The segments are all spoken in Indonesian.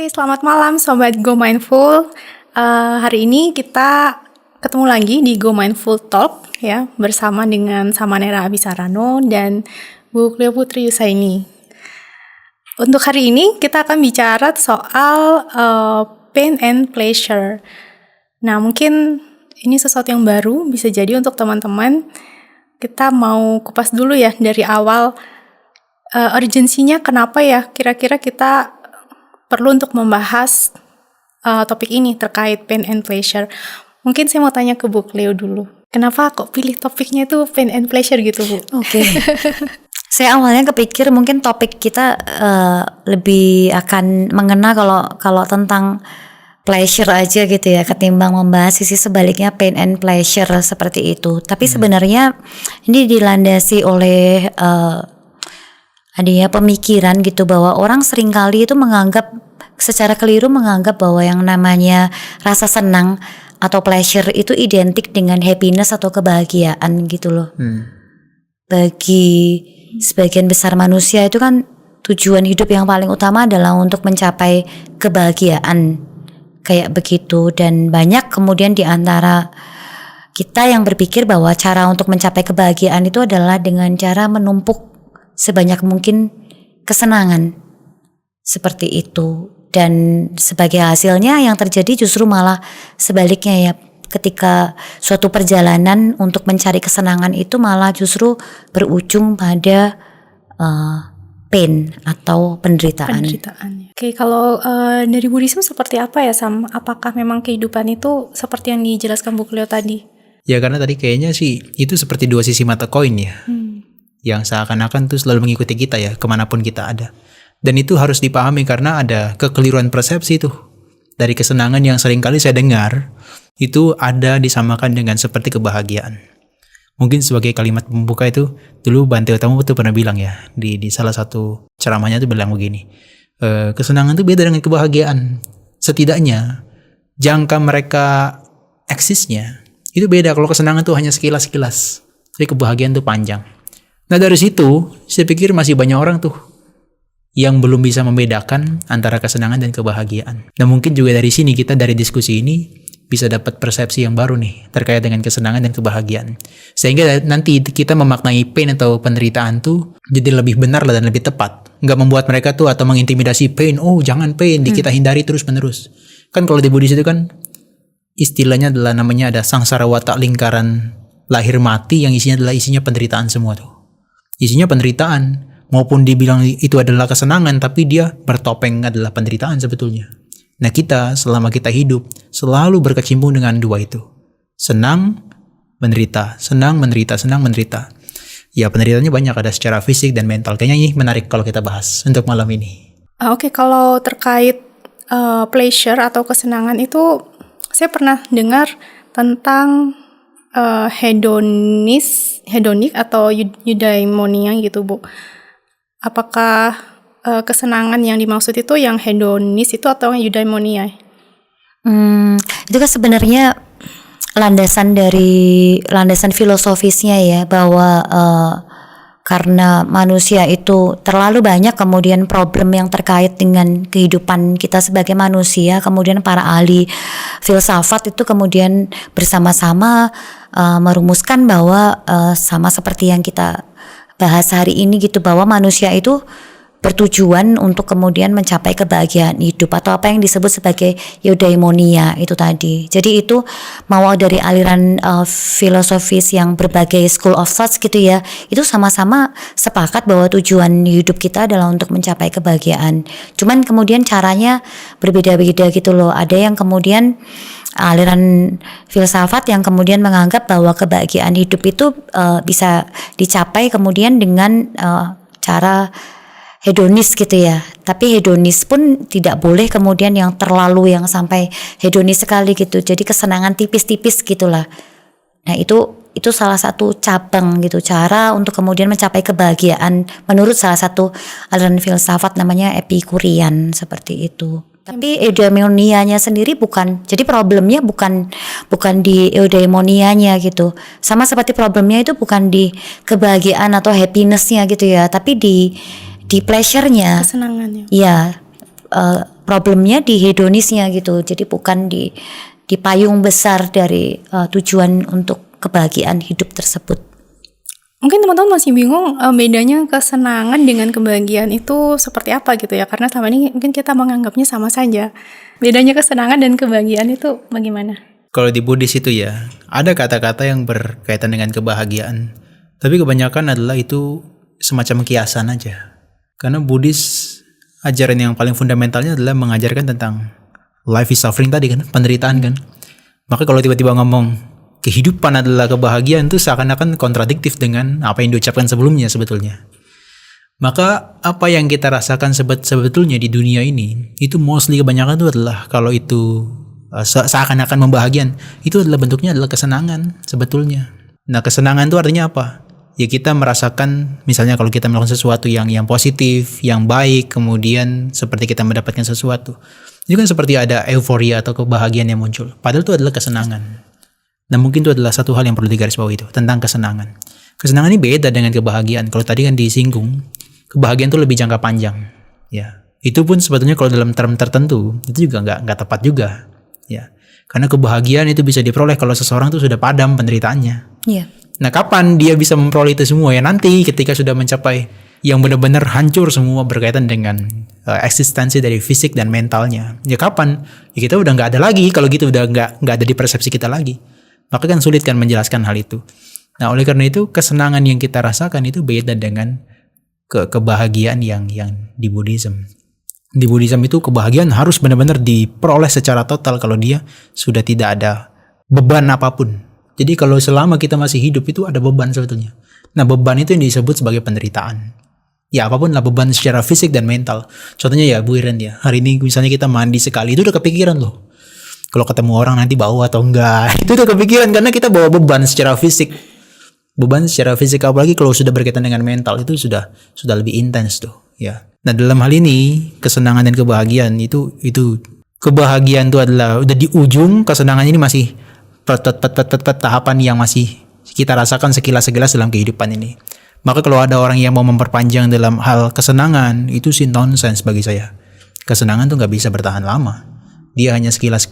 Oke, selamat malam Sobat Go Mindful. Hari ini kita ketemu lagi di Go Mindful Talk ya, bersama dengan Samanera Abisarano dan Bu Cleo Putri Yusaini. Untuk hari ini kita akan bicara soal pain and pleasure. Nah, mungkin ini sesuatu yang baru, bisa jadi untuk teman-teman. Kita mau kupas dulu ya dari awal, urgensinya kenapa ya kira-kira kita perlu untuk membahas topik ini terkait pain and pleasure. Mungkin saya mau tanya ke Bu Cleo dulu. Kenapa kok pilih topiknya itu pain and pleasure gitu, Bu? Oke. Saya awalnya kepikir mungkin topik kita lebih akan mengena kalau tentang pleasure aja gitu ya, ketimbang membahas sisi sebaliknya pain and pleasure seperti itu. Tapi sebenarnya ini dilandasi oleh adanya pemikiran gitu bahwa orang seringkali itu menganggap secara keliru menganggap bahwa yang namanya rasa senang atau pleasure itu identik dengan happiness atau kebahagiaan gitu loh. Bagi sebagian besar manusia itu kan tujuan hidup yang paling utama adalah untuk mencapai kebahagiaan kayak begitu, dan banyak kemudian di antara kita yang berpikir bahwa cara untuk mencapai kebahagiaan itu adalah dengan cara menumpuk sebanyak mungkin kesenangan seperti itu, dan sebagai hasilnya yang terjadi justru malah sebaliknya ya, ketika suatu perjalanan untuk mencari kesenangan itu malah justru berujung pada pain atau penderitaan. Oke, kalau dari Buddhisme seperti apa ya Sam? Apakah memang kehidupan itu seperti yang dijelaskan Bu Cleo tadi? Ya karena tadi kayaknya sih itu seperti dua sisi mata koin ya. Yang seakan-akan tuh selalu mengikuti kita ya kemanapun kita ada. Dan itu harus dipahami karena ada kekeliruan persepsi tuh. Dari kesenangan yang seringkali saya dengar itu ada disamakan dengan seperti kebahagiaan. Mungkin sebagai kalimat pembuka itu dulu Bante Utomo tuh pernah bilang ya di salah satu ceramahnya tuh bilang begini, kesenangan tuh beda dengan kebahagiaan. Setidaknya jangka mereka eksisnya itu beda. Kalau kesenangan tuh hanya sekilas-sekilas, tapi kebahagiaan tuh panjang. Nah dari situ saya pikir masih banyak orang tuh yang belum bisa membedakan antara kesenangan dan kebahagiaan. Nah mungkin juga dari sini kita dari diskusi ini bisa dapat persepsi yang baru nih terkait dengan kesenangan dan kebahagiaan. Sehingga nanti kita memaknai pain atau penderitaan tuh jadi lebih benar dan lebih tepat. Nggak membuat mereka tuh atau mengintimidasi pain, oh jangan pain, kita hindari terus-menerus. Kan kalau di Buddhis itu kan istilahnya adalah namanya ada sangsara watak, lingkaran lahir mati yang isinya penderitaan semua tuh. Isinya penderitaan, maupun dibilang itu adalah kesenangan, tapi dia bertopeng adalah penderitaan sebetulnya. Nah kita selama kita hidup selalu berkecimpung dengan dua itu. Senang, menderita, senang, menderita, senang, menderita. Ya penderitaannya banyak, ada secara fisik dan mental. Kayaknya ini menarik kalau kita bahas untuk malam ini. Oke, kalau terkait pleasure atau kesenangan itu saya pernah dengar tentang hedonik atau eudaimonia gitu Bu. Apakah kesenangan yang dimaksud itu yang hedonis itu atau eudaimonia? Itu kan sebenarnya landasan filosofisnya ya, bahwa karena manusia itu terlalu banyak kemudian problem yang terkait dengan kehidupan kita sebagai manusia, kemudian para ahli filsafat itu kemudian bersama-sama merumuskan bahwa sama seperti yang kita bahas hari ini gitu, bahwa manusia itu bertujuan untuk kemudian mencapai kebahagiaan hidup atau apa yang disebut sebagai eudaimonia itu tadi. Jadi itu mau dari aliran filosofis yang berbagai school of thoughts gitu ya, itu sama-sama sepakat bahwa tujuan hidup kita adalah untuk mencapai kebahagiaan. Cuman kemudian caranya berbeda-beda gitu loh. Ada yang kemudian aliran filsafat yang kemudian menganggap bahwa kebahagiaan hidup itu bisa dicapai kemudian dengan cara hedonis gitu ya. Tapi hedonis pun tidak boleh kemudian yang terlalu yang sampai hedonis sekali gitu. Jadi kesenangan tipis-tipis gitulah. Nah itu salah satu cabang gitu, cara untuk kemudian mencapai kebahagiaan menurut salah satu aliran filsafat namanya Epikurian seperti itu. Tapi eudaimonianya sendiri jadi problemnya bukan di eudaimonianya gitu. Sama seperti problemnya itu bukan di kebahagiaan atau happinessnya gitu ya, tapi di pleasure-nya. Kesenangannya. Iya. problemnya di hedonisnya gitu. Jadi bukan di payung besar dari tujuan untuk kebahagiaan hidup tersebut. Mungkin teman-teman masih bingung bedanya kesenangan dengan kebahagiaan itu seperti apa gitu ya. Karena selama ini mungkin kita menganggapnya sama saja. Bedanya kesenangan dan kebahagiaan itu bagaimana? Kalau di Buddhis itu ya, ada kata-kata yang berkaitan dengan kebahagiaan. Tapi kebanyakan adalah itu semacam kiasan aja. Karena Buddhis, ajaran yang paling fundamentalnya adalah mengajarkan tentang life is suffering tadi kan, penderitaan kan. Maka kalau tiba-tiba ngomong kehidupan adalah kebahagiaan, itu seakan-akan kontradiktif dengan apa yang diucapkan sebelumnya sebetulnya. Maka apa yang kita rasakan sebetulnya di dunia ini, itu mostly kebanyakan itu adalah kalau itu seakan-akan membahagian, itu adalah bentuknya adalah kesenangan sebetulnya. Nah, kesenangan itu artinya apa? Ya kita merasakan, misalnya kalau kita melakukan sesuatu yang positif, yang baik, kemudian seperti kita mendapatkan sesuatu. Itu kan seperti ada euforia atau kebahagiaan yang muncul. Padahal itu adalah kesenangan. Nah, mungkin itu adalah satu hal yang perlu digarisbawahi itu, tentang kesenangan. Kesenangan ini beda dengan kebahagiaan. Kalau tadi kan disinggung, kebahagiaan itu lebih jangka panjang. Ya, itu pun sebetulnya kalau dalam term tertentu, itu juga nggak tepat juga. Ya, karena kebahagiaan itu bisa diperoleh kalau seseorang itu sudah padam penderitaannya. Iya. Nah, kapan dia bisa memperoleh itu semua? Ya nanti ketika sudah mencapai yang benar-benar hancur semua berkaitan dengan eksistensi dari fisik dan mentalnya. Ya kapan? Ya kita udah nggak ada lagi. Kalau gitu udah nggak ada di persepsi kita lagi. Maka kan sulit kan menjelaskan hal itu. Nah, oleh karena itu kesenangan yang kita rasakan itu beda dengan kebahagiaan yang di Buddhism. Di Buddhism itu kebahagiaan harus benar-benar diperoleh secara total kalau dia sudah tidak ada beban apapun. Jadi kalau selama kita masih hidup itu ada beban sebetulnya. Nah, beban itu yang disebut sebagai penderitaan. Ya apapun lah, beban secara fisik dan mental. Contohnya ya Bu Iren ya, hari ini misalnya kita mandi sekali itu udah kepikiran loh. Kalau ketemu orang nanti bau atau enggak, itu udah kepikiran karena kita bawa beban secara fisik. Beban secara fisik, apalagi kalau sudah berkaitan dengan mental, itu sudah lebih intens tuh ya. Nah, dalam hal ini kesenangan dan kebahagiaan itu kebahagiaan itu adalah udah di ujung, kesenangan ini masih tahapan yang masih kita rasakan sekilas-sekilas dalam kehidupan ini. Maka kalau ada orang yang mau memperpanjang dalam hal kesenangan, itu sih nonsense bagi saya. Kesenangan tuh nggak bisa bertahan lama. Dia hanya sekilas.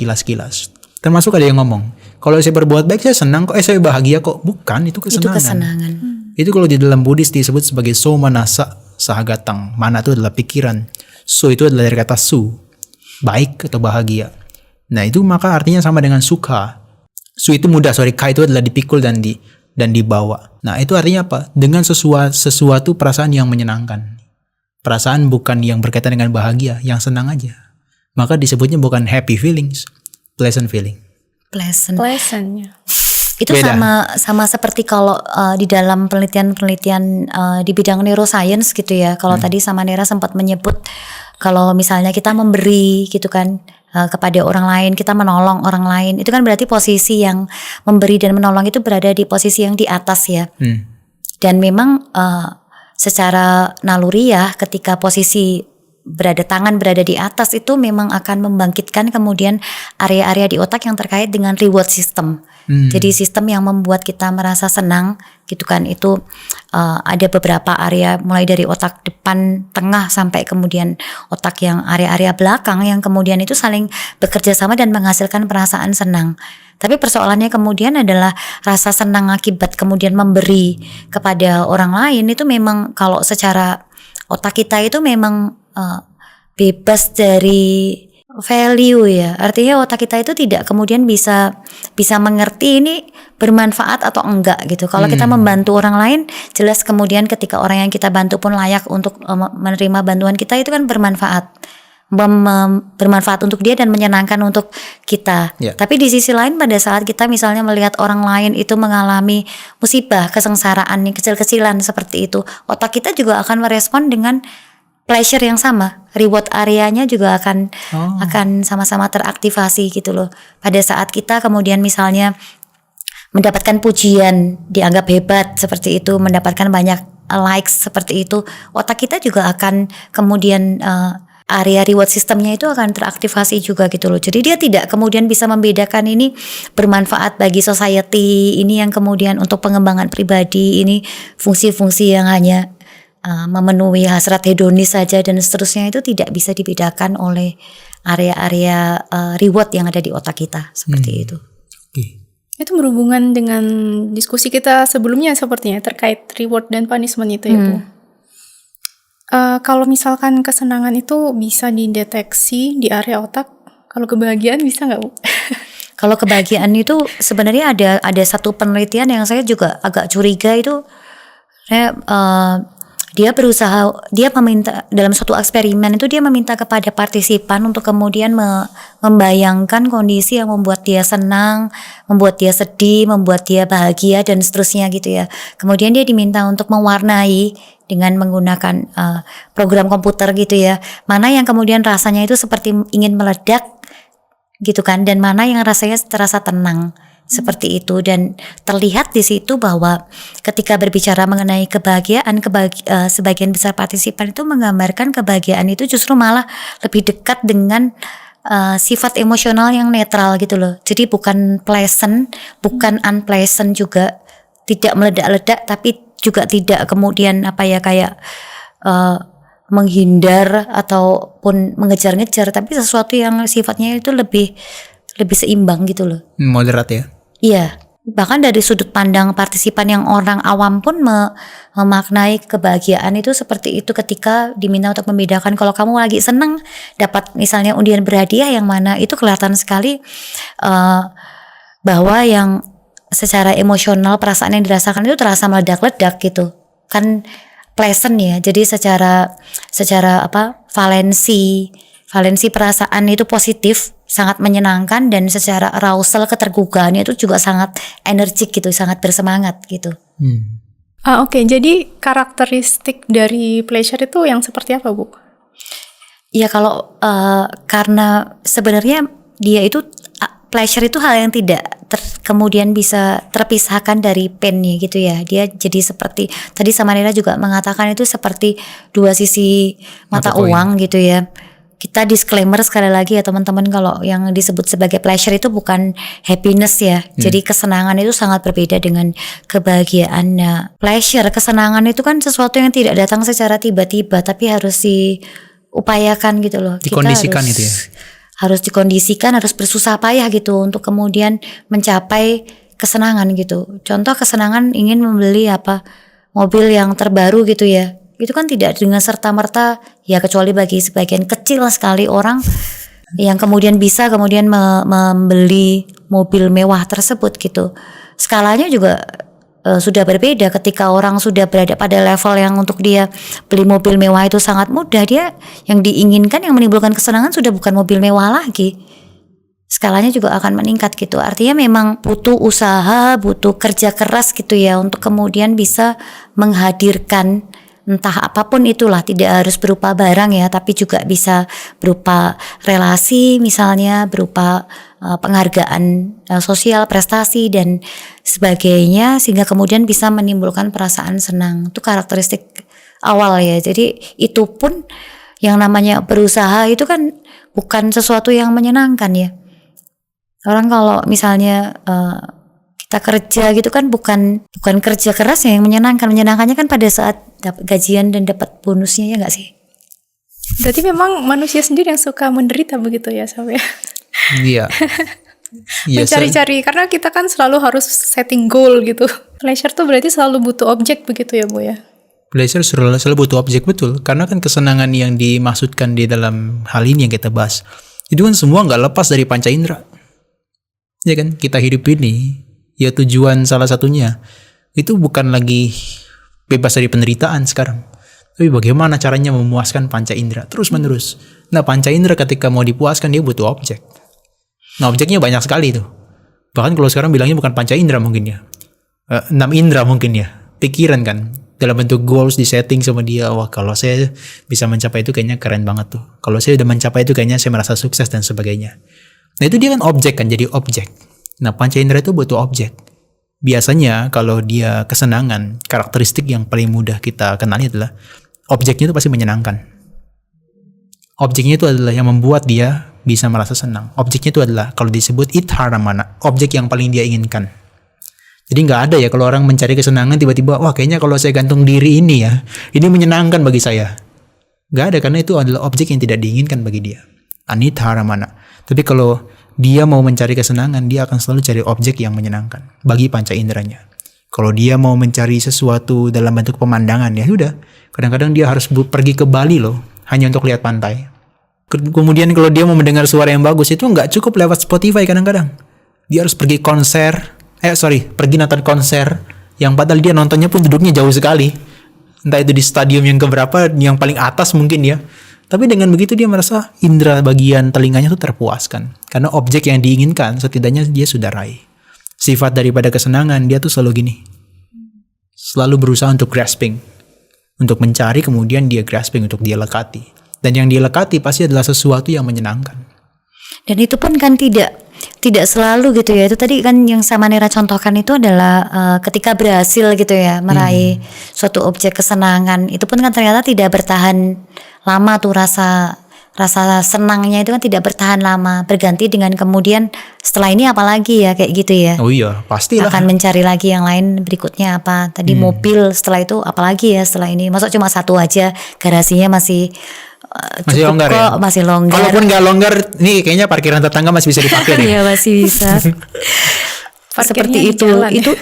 Termasuk ada yang ngomong, kalau saya berbuat baik saya senang kok, saya bahagia kok. Bukan, itu kesenangan. Itu kesenangan. Itu kalau di dalam Buddhis disebut sebagai so manasa sahagatang. Mana itu adalah pikiran. So itu adalah dari kata su, baik atau bahagia. Nah itu maka artinya sama dengan sukha. Su itu mudah, ka itu adalah dipikul dan dibawa. Nah itu artinya apa? Dengan sesuatu perasaan yang menyenangkan. Perasaan bukan yang berkaitan dengan bahagia, yang senang aja. Maka disebutnya bukan happy feelings, pleasant feeling. Pleasantnya. Itu Beda. sama seperti kalau di dalam penelitian di bidang neuroscience gitu ya. Kalau tadi sama Nera sempat menyebut kalau misalnya kita memberi gitu kan kepada orang lain, kita menolong orang lain, itu kan berarti posisi yang memberi dan menolong itu berada di posisi yang di atas ya. Dan memang secara naluriah ketika posisi tangan berada di atas itu memang akan membangkitkan kemudian area-area di otak yang terkait dengan reward system. Jadi sistem yang membuat kita merasa senang gitu kan, itu ada beberapa area mulai dari otak depan, tengah sampai kemudian otak yang area-area belakang yang kemudian itu saling bekerja sama dan menghasilkan perasaan senang. Tapi persoalannya kemudian adalah rasa senang akibat kemudian memberi kepada orang lain itu memang kalau secara otak kita itu memang bebas dari value ya. Artinya otak kita itu tidak kemudian bisa mengerti ini bermanfaat atau enggak gitu. Kalau kita membantu orang lain, jelas kemudian ketika orang yang kita bantu pun layak untuk menerima bantuan kita, itu kan bermanfaat. Bermanfaat untuk dia dan menyenangkan untuk kita. Tapi di sisi lain pada saat kita misalnya melihat orang lain itu mengalami musibah, kesengsaraan yang kecil-kecilan seperti itu, otak kita juga akan merespon dengan pleasure yang sama, reward areanya juga akan sama-sama teraktivasi gitu loh. Pada saat kita kemudian misalnya mendapatkan pujian, dianggap hebat seperti itu, mendapatkan banyak likes seperti itu, otak kita juga akan kemudian area reward sistemnya itu akan teraktivasi juga gitu loh. Jadi dia tidak kemudian bisa membedakan ini bermanfaat bagi society, ini yang kemudian untuk pengembangan pribadi, ini fungsi-fungsi yang hanya memenuhi hasrat hedonis saja dan seterusnya itu tidak bisa dibedakan oleh area-area reward yang ada di otak kita seperti itu. Oke. Itu berhubungan dengan diskusi kita sebelumnya sepertinya terkait reward dan punishment itu ya Bu. Kalau misalkan kesenangan itu bisa dideteksi di area otak, kalau kebahagiaan bisa nggak Bu? Kalau kebahagiaan itu sebenarnya ada satu penelitian yang saya juga agak curiga itu, dia meminta dalam suatu eksperimen itu dia meminta kepada partisipan untuk kemudian membayangkan kondisi yang membuat dia senang, membuat dia sedih, membuat dia bahagia dan seterusnya gitu ya. Kemudian dia diminta untuk mewarnai dengan menggunakan program komputer gitu ya. Mana yang kemudian rasanya itu seperti ingin meledak gitu kan, dan mana yang rasanya terasa tenang. Seperti itu, dan terlihat di situ bahwa ketika berbicara mengenai kebahagiaan, sebagian besar partisipan itu menggambarkan kebahagiaan itu justru malah lebih dekat dengan sifat emosional yang netral gitu loh. Jadi bukan pleasant, bukan unpleasant juga, tidak meledak-ledak tapi juga tidak kemudian kayak menghindar ataupun mengejar-ngejar, tapi sesuatu yang sifatnya itu lebih seimbang gitu loh. Moderat ya. Iya, bahkan dari sudut pandang partisipan yang orang awam pun memaknai kebahagiaan itu seperti itu ketika diminta untuk membedakan kalau kamu lagi senang dapat misalnya undian berhadiah yang mana, itu kelihatan sekali bahwa yang secara emosional perasaan yang dirasakan itu terasa meledak-ledak gitu kan, pleasant ya. Jadi secara valensi perasaan itu positif, sangat menyenangkan, dan secara arousal ketergugaannya itu juga sangat energik gitu, sangat bersemangat gitu. Oke, jadi karakteristik dari pleasure itu yang seperti apa Bu? Ya kalau karena sebenarnya dia itu pleasure itu hal yang tidak kemudian bisa terpisahkan dari pain-nya gitu ya. Dia jadi seperti tadi Samanera juga mengatakan itu seperti dua sisi mata uang gitu ya. Kita disclaimer sekali lagi ya teman-teman, kalau yang disebut sebagai pleasure itu bukan happiness ya. Jadi kesenangan itu sangat berbeda dengan kebahagiaan. Nah, pleasure, kesenangan itu kan sesuatu yang tidak datang secara tiba-tiba, tapi harus diupayakan gitu loh. Dikondisikan itu ya. Harus dikondisikan, harus bersusah payah gitu untuk kemudian mencapai kesenangan gitu. Contoh kesenangan ingin membeli mobil yang terbaru gitu ya. Itu kan tidak dengan serta-merta ya, kecuali bagi sebagian kecil sekali orang yang kemudian bisa membeli mobil mewah tersebut gitu. Skalanya juga sudah berbeda. Ketika orang sudah berada pada level yang untuk dia beli mobil mewah itu sangat mudah, dia yang diinginkan, yang menimbulkan kesenangan sudah bukan mobil mewah lagi. Skalanya juga akan meningkat gitu. Artinya memang butuh usaha, butuh kerja keras gitu ya untuk kemudian bisa menghadirkan entah apapun itulah, tidak harus berupa barang ya, tapi juga bisa berupa relasi misalnya, berupa penghargaan sosial, prestasi dan sebagainya, sehingga kemudian bisa menimbulkan perasaan senang. Itu karakteristik awal ya. Jadi itu pun yang namanya berusaha itu kan bukan sesuatu yang menyenangkan ya. Orang kalau misalnya kita kerja gitu kan bukan kerja keras yang menyenangkan. Menyenangkannya kan pada saat dapat gajian dan dapat bonusnya, ya nggak sih? Berarti memang manusia sendiri yang suka menderita begitu ya, Sam ya? Iya. Mencari-cari, karena kita kan selalu harus setting goal gitu. Pleasure tuh berarti selalu butuh objek begitu ya Bu ya? Pleasure selalu butuh objek, betul. Karena kan kesenangan yang dimaksudkan di dalam hal ini yang kita bahas, itu kan semua nggak lepas dari panca indera. Ya kan, kita hidup ini ya tujuan salah satunya itu bukan lagi bebas dari penderitaan sekarang, tapi bagaimana caranya memuaskan panca indera terus menerus. Nah, panca indera ketika mau dipuaskan dia butuh objek. Nah, objeknya banyak sekali tuh. Bahkan kalau sekarang bilangnya bukan panca indera mungkin ya, 6 indera mungkin ya, pikiran kan, dalam bentuk goals di setting sama dia. Wah, kalau saya bisa mencapai itu kayaknya keren banget tuh. Kalau saya udah mencapai itu kayaknya saya merasa sukses dan sebagainya. Nah, itu dia kan objek kan, jadi objek. Nah, panca indera itu butuh objek. Biasanya kalau dia kesenangan, karakteristik yang paling mudah kita kenali adalah objeknya itu pasti menyenangkan. Objeknya itu adalah yang membuat dia bisa merasa senang. Objeknya itu adalah kalau disebut idharamana, objek yang paling dia inginkan. Jadi nggak ada ya kalau orang mencari kesenangan tiba-tiba, wah kayaknya kalau saya gantung diri ini ya, ini menyenangkan bagi saya. Nggak ada, karena itu adalah objek yang tidak diinginkan bagi dia. Anita Ramana. Tapi kalau dia mau mencari kesenangan, dia akan selalu cari objek yang menyenangkan bagi panca inderanya. Kalau dia mau mencari sesuatu dalam bentuk pemandangan, ya sudah. Kadang-kadang dia harus pergi ke Bali loh, hanya untuk lihat pantai. Kemudian kalau dia mau mendengar suara yang bagus, itu nggak cukup lewat Spotify kadang-kadang. Dia harus pergi pergi nonton konser, yang padahal dia nontonnya pun duduknya jauh sekali. Entah itu di stadium yang keberapa, yang paling atas mungkin ya. Tapi dengan begitu dia merasa indera bagian telinganya itu terpuaskan. Karena objek yang diinginkan setidaknya dia sudah raih. Sifat daripada kesenangan, dia tuh selalu gini. Selalu berusaha untuk grasping. Untuk mencari, kemudian dia grasping untuk dia lekati. Dan yang dia lekati pasti adalah sesuatu yang menyenangkan. Dan itu pun kan tidak selalu gitu ya. Itu tadi kan yang sama Nera contohkan itu adalah ketika berhasil gitu ya meraih suatu objek kesenangan, itu pun kan ternyata tidak bertahan lama tuh, rasa senangnya itu kan tidak bertahan lama, berganti dengan kemudian setelah ini apa lagi ya, kayak gitu ya. Oh iya, pastilah. Akan mencari lagi yang lain berikutnya apa. Tadi mobil, setelah itu apa lagi ya setelah ini. Masa cuma satu aja, garasinya masih masih longgar kok, ya? Masih longgar. Kalaupun nggak longgar, nih kayaknya parkiran tetangga masih bisa dipakai nih. Iya, masih bisa. Seperti itu.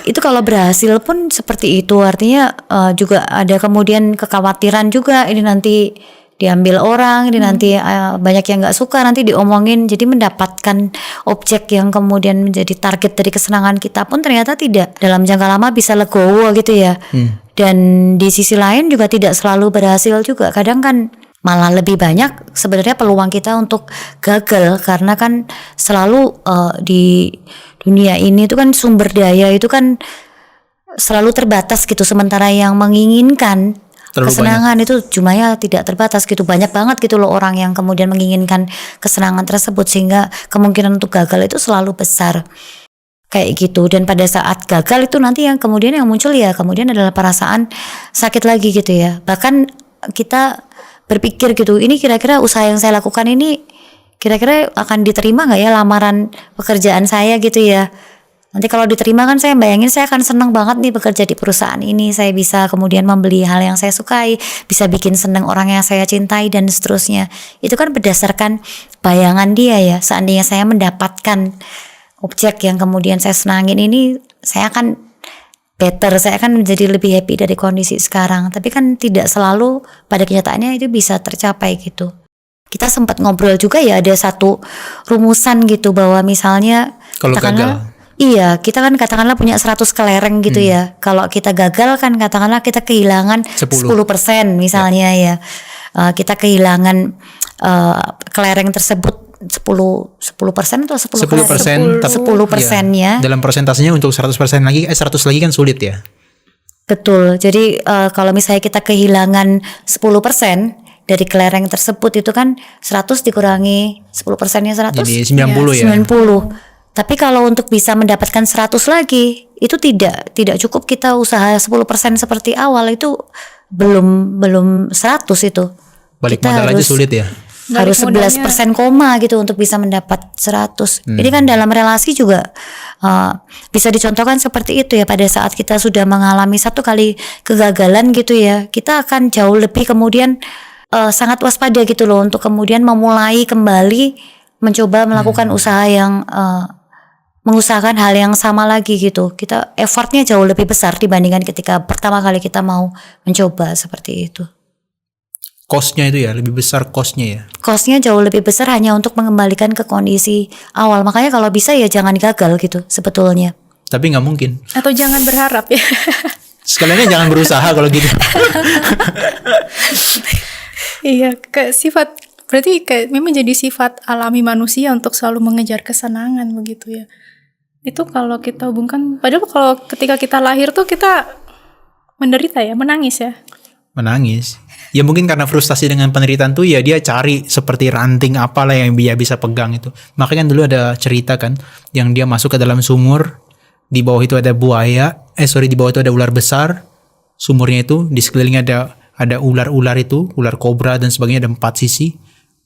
Itu kalau berhasil pun seperti itu. Artinya juga ada kemudian kekhawatiran juga, ini nanti diambil orang, ini nanti banyak yang nggak suka, nanti diomongin. Jadi mendapatkan objek yang kemudian menjadi target dari kesenangan kita pun ternyata tidak dalam jangka lama bisa legowo gitu ya. Dan di sisi lain juga tidak selalu berhasil juga. Kadang kan malah lebih banyak sebenarnya peluang kita untuk gagal, karena kan selalu di dunia ini itu kan sumber daya itu kan selalu terbatas gitu, sementara yang menginginkan terlalu kesenangan banyak. Itu jumlahnya tidak terbatas gitu, banyak banget gitu loh orang yang kemudian menginginkan kesenangan tersebut, sehingga kemungkinan untuk gagal itu selalu besar kayak gitu. Dan pada saat gagal itu nanti yang kemudian yang muncul ya kemudian adalah perasaan sakit lagi gitu ya. Bahkan kita berpikir gitu, ini kira-kira usaha yang saya lakukan ini kira-kira akan diterima nggak ya lamaran pekerjaan saya gitu ya. Nanti kalau diterima kan saya bayangin saya akan senang banget nih bekerja di perusahaan ini, saya bisa kemudian membeli hal yang saya sukai, bisa bikin senang orang yang saya cintai dan seterusnya. Itu kan berdasarkan bayangan dia ya. Seandainya saya mendapatkan objek yang kemudian saya senangin ini, saya akan better, saya akan menjadi lebih happy dari kondisi sekarang. Tapi kan tidak selalu pada kenyataannya itu bisa tercapai gitu. Kita sempat ngobrol juga ya, ada satu rumusan gitu bahwa misalnya kalau gagal, iya, kita kan katakanlah punya 100 kelereng gitu ya. Kalau kita gagal kan katakanlah kita kehilangan 10% misalnya ya. Kita kehilangan kelereng tersebut 10% atau 10%? 10%-nya. Dalam persentasenya untuk 100% lagi 100 lagi kan sulit ya. Betul. Jadi kalau misalnya kita kehilangan 10% dari kelereng tersebut, itu kan 100 dikurangi 10%-nya 100 jadi 90 ya. 90. Tapi kalau untuk bisa mendapatkan 100 lagi, itu tidak cukup kita usaha 10% seperti awal, itu belum 100 itu. Balik kita modal aja sulit ya. Harus 11% koma gitu untuk bisa mendapat 100. Jadi kan dalam relasi juga bisa dicontohkan seperti itu ya. Pada saat kita sudah mengalami satu kali kegagalan gitu ya, kita akan jauh lebih kemudian sangat waspada gitu loh untuk kemudian memulai kembali mencoba melakukan usaha yang mengusahakan hal yang sama lagi gitu. Kita effortnya jauh lebih besar dibandingkan ketika pertama kali kita mau mencoba seperti itu. Cost-nya itu ya lebih besar, cost-nya ya. Cost-nya jauh lebih besar hanya untuk mengembalikan ke kondisi awal. Makanya kalau bisa ya jangan gagal gitu sebetulnya. Tapi nggak mungkin. Atau jangan berharap ya. Sekaliannya jangan berusaha kalau gitu. Iya, berarti kayak memang jadi sifat alami manusia untuk selalu mengejar kesenangan begitu ya. Itu kalau kita hubungkan, padahal kalau ketika kita lahir tuh kita menderita ya, menangis ya. Menangis. Ya mungkin karena frustasi dengan penderitaan tuh ya dia cari seperti ranting apalah yang dia bisa pegang itu. Makanya kan dulu ada cerita kan yang dia masuk ke dalam sumur, di bawah itu ada buaya, di bawah itu ada ular besar. Sumurnya itu di sekelilingnya ada ular-ular itu, ular kobra dan sebagainya, ada 4 sisi.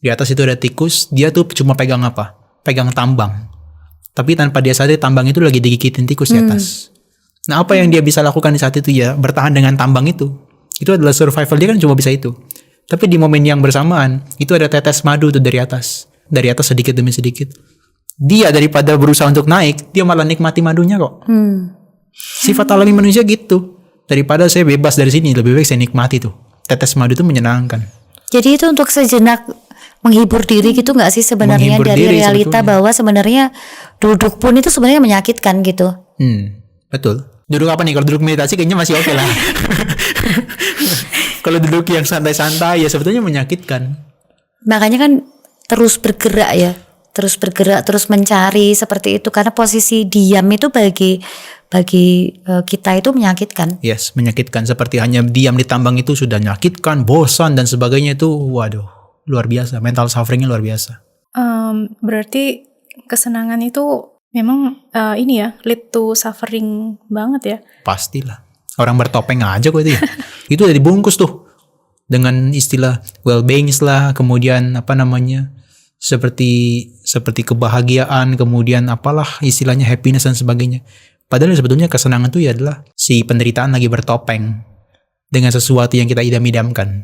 Di atas itu ada tikus, dia tuh cuma pegang apa? Pegang tambang. Tapi tanpa dia sadar tambang itu lagi digigitin tikus di atas. Nah, apa yang dia bisa lakukan di saat itu ya bertahan dengan tambang itu. Itu adalah survival dia kan cuma bisa itu. Tapi di momen yang bersamaan itu ada tetes madu tuh dari atas sedikit demi sedikit. Dia daripada berusaha untuk naik, dia malah nikmati madunya kok. Sifat alami manusia gitu. Daripada saya bebas dari sini, lebih baik saya nikmati tuh. Tetes madu itu menyenangkan. Jadi itu untuk sejenak menghibur diri gitu nggak sih sebenarnya Menghibur dari diri realita sebetulnya. bahwa sebenarnya duduk pun itu sebenarnya menyakitkan gitu. Betul. Duduk apa nih? Kalau duduk meditasi kayaknya masih oke lah. Kalau duduk yang santai-santai ya sebetulnya menyakitkan. Makanya kan terus bergerak ya, terus mencari seperti itu karena posisi diam itu bagi kita itu menyakitkan. Yes, menyakitkan. Seperti hanya diam di tambang itu sudah menyakitkan, bosan dan sebagainya itu, waduh, luar biasa. Mental sufferingnya luar biasa. Berarti kesenangan itu memang ini ya, lead to suffering banget ya. Pastilah. Orang bertopeng aja kok itu ya. Itu udah dibungkus tuh dengan istilah well-being lah, kemudian apa namanya? Seperti kebahagiaan, kemudian apalah istilahnya happiness dan sebagainya. Padahal sebetulnya kesenangan itu ya adalah si penderitaan lagi bertopeng dengan sesuatu yang kita idam-idamkan.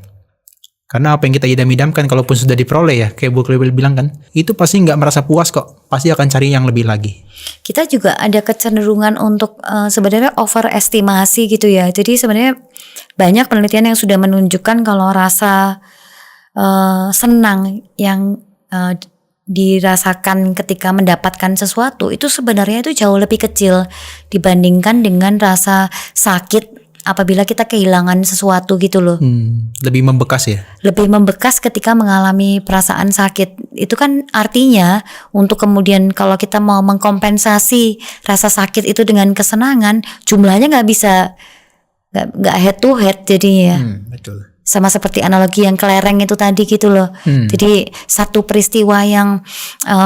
Karena apa yang kita idam-idamkan kalaupun sudah diperoleh ya, kayak Bu Cleo bilang kan, itu pasti nggak merasa puas kok. Pasti akan cari yang lebih lagi. Kita juga ada kecenderungan untuk sebenarnya overestimasi gitu ya. Jadi sebenarnya banyak penelitian yang sudah menunjukkan kalau rasa senang yang dirasakan ketika mendapatkan sesuatu itu sebenarnya itu jauh lebih kecil dibandingkan dengan rasa sakit apabila kita kehilangan sesuatu gitu loh. Lebih membekas ya. Lebih membekas ketika mengalami perasaan sakit. Itu kan artinya untuk kemudian kalau kita mau mengkompensasi rasa sakit itu dengan kesenangan, jumlahnya nggak head to head jadinya. Betul. Sama seperti analogi yang kelereng itu tadi gitu loh. Jadi satu peristiwa yang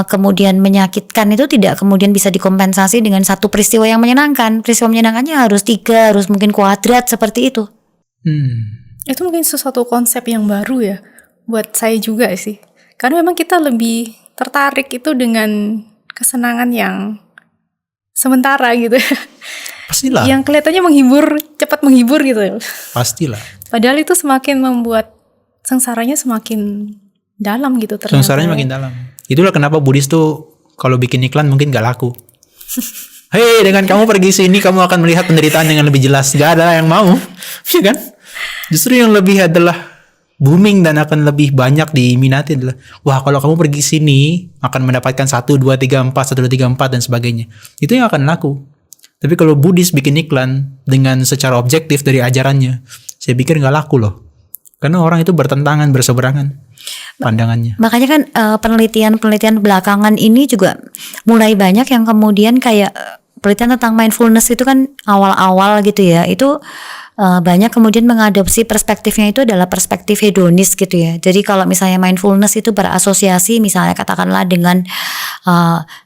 kemudian menyakitkan itu tidak kemudian bisa dikompensasi dengan satu peristiwa yang menyenangkan. Peristiwa menyenangkannya harus 3, harus mungkin kuadrat seperti itu. Itu mungkin sesuatu konsep yang baru ya buat saya juga sih. Karena memang kita lebih tertarik itu dengan kesenangan yang sementara gitu. Pastilah. Yang kelihatannya menghibur, cepat menghibur gitu. Pastilah. Padahal itu semakin membuat sengsaranya semakin dalam gitu ternyata. Sengsaranya makin dalam. Itulah kenapa Buddhis tuh kalau bikin iklan mungkin gak laku. Hei, dengan kamu pergi sini kamu akan melihat penderitaan dengan lebih jelas. Gak ada yang mau, ya kan? Justru yang lebih adalah booming dan akan lebih banyak diminati adalah wah kalau kamu pergi sini akan mendapatkan 1, 2, 3, 4, 1, 2, 3, 4 dan sebagainya. Itu yang akan laku. Tapi kalau Buddhis bikin iklan dengan secara objektif dari ajarannya, saya pikir nggak laku loh. Karena orang itu bertentangan, berseberangan pandangannya. Makanya kan penelitian belakangan ini juga mulai banyak yang kemudian kayak penelitian tentang mindfulness itu kan awal-awal gitu ya. Itu banyak kemudian mengadopsi perspektifnya itu adalah perspektif hedonis gitu ya. Jadi kalau misalnya mindfulness itu berasosiasi misalnya katakanlah dengan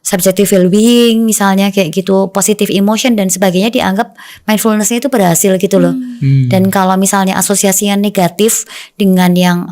subjective well-being misalnya kayak gitu, positive emotion dan sebagainya, dianggap mindfulnessnya itu berhasil gitu loh. Dan kalau misalnya asosiasinya negatif dengan yang